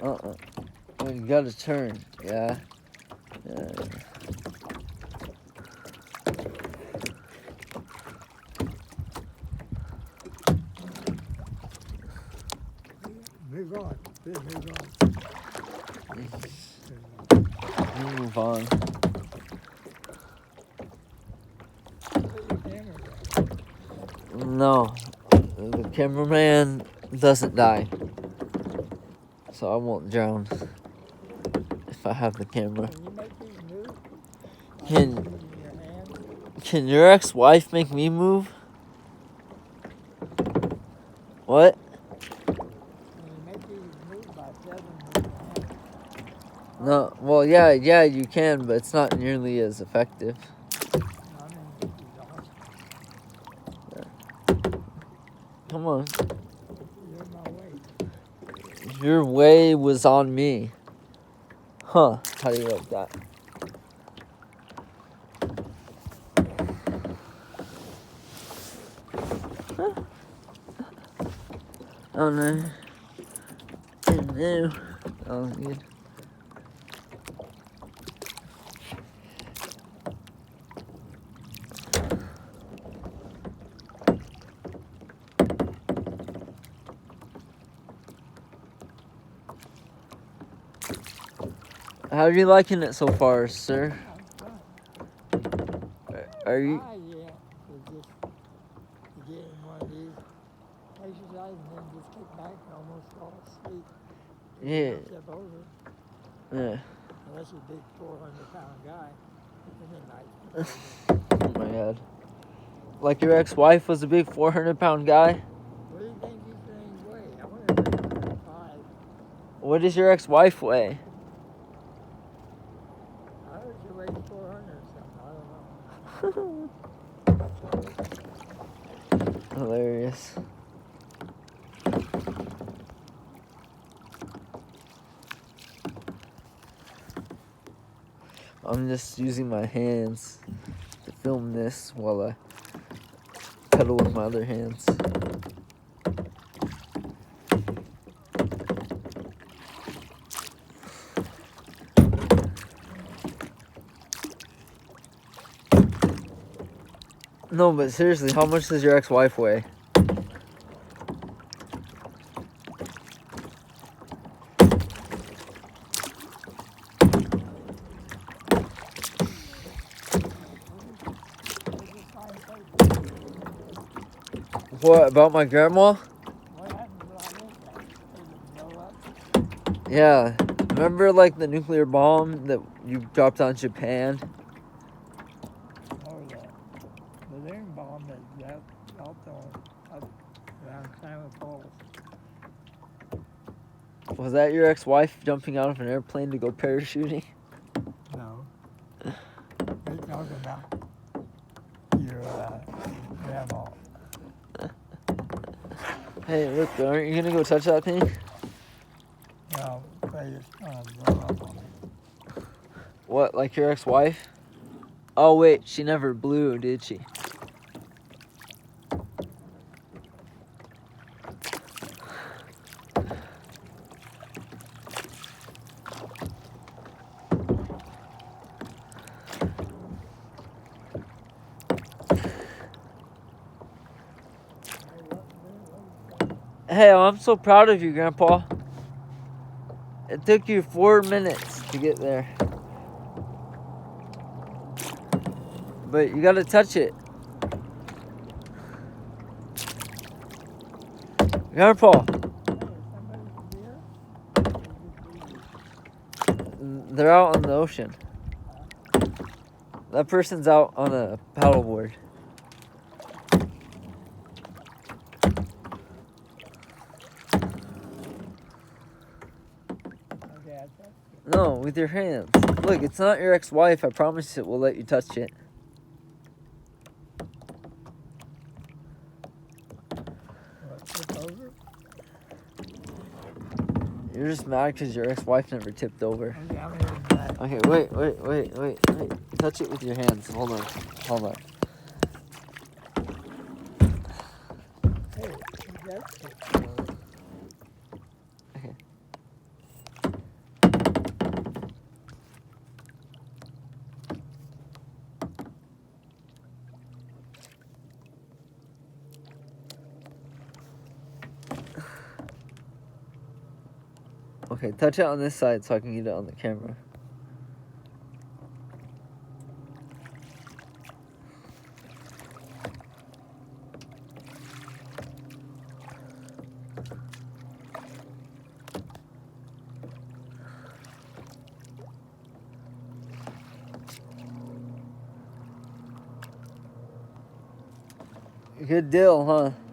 Uh-uh. You gotta turn. Yeah. Yeah. Move on. Move on. Move on. No. The cameraman doesn't die. So I won't drown if I have the camera. Can you make these move? Can your ex-wife make me move? What? Can you make these move by telling them with your hands? No, well, yeah, you can, but it's not nearly as effective. I mean, get these on. Come on. You're in my way. Your way was on me. Huh, how do you like that? Huh? Oh no. No. Oh, good. How are you liking it so far, sir? Are you? Yeah, just get in one of these exercises and then just get back and almost fall asleep. Yeah. Step over. Yeah. Unless you're a big 400-pound guy. Oh my god. Like your ex-wife was a big 400-pound guy? What do you think these things weigh? I wonder if they're 105. What does your ex-wife weigh? I heard she weighs 400 or something. I don't know. Hilarious. I'm just using my hands to film this while I pedal with my other hands. No, but seriously, how much does your ex-wife weigh? What, about my grandma? Yeah. Remember, like, the nuclear bomb that you dropped on Japan? Oh, the balloon bomb that dropped on around Klamath Falls. Was that your ex-wife jumping out of an airplane to go parachuting? No. They're talking about your grandma. Hey, look, aren't you gonna go touch that thing? No, they just kind of blow up on me. What, like your ex-wife? Oh, wait, she never blew, did she? Hey, I'm so proud of you, Grandpa. It took you 4 minutes to get there. But you gotta touch it. Grandpa. They're out on the ocean. That person's out on a paddleboard. No, with your hands. Look, it's not your ex-wife. I promise it will let you touch it. You're just mad because your ex-wife never tipped over. Okay, wait. Touch it with your hands. Hold on. Okay. Okay, touch it on this side so I can get it on the camera. Good deal, huh?